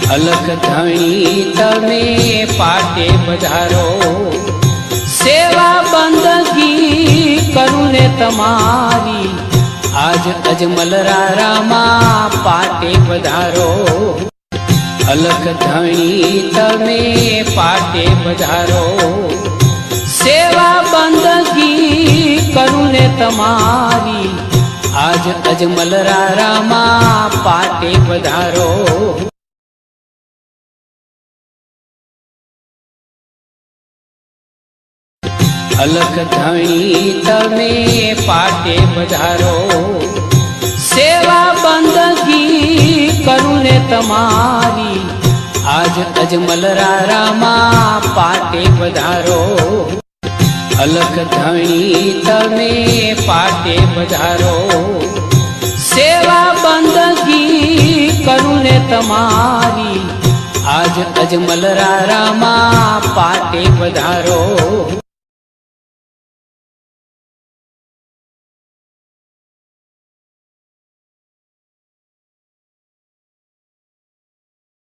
अलख धणी तमे पाटे पधारो, सेवा बंदगी करूं ने तमारी, आज अजमल रामा पाटे पधारो। अलख धणी तमे पाटे पधारो, सेवा बंदगी करूं ने तमारी, आज अजमल रामा पाटे पधारो। अलख धणी तमे पाटे पधारो, सेवा बंदगी करूं ने तमारी, आज अजमल रामा पाटे पधारो। अलख धणी तमे पाटे पधारो, सेवा बंदगी करूं ने तमारी, आज अजमल रामा पाटे पधारो।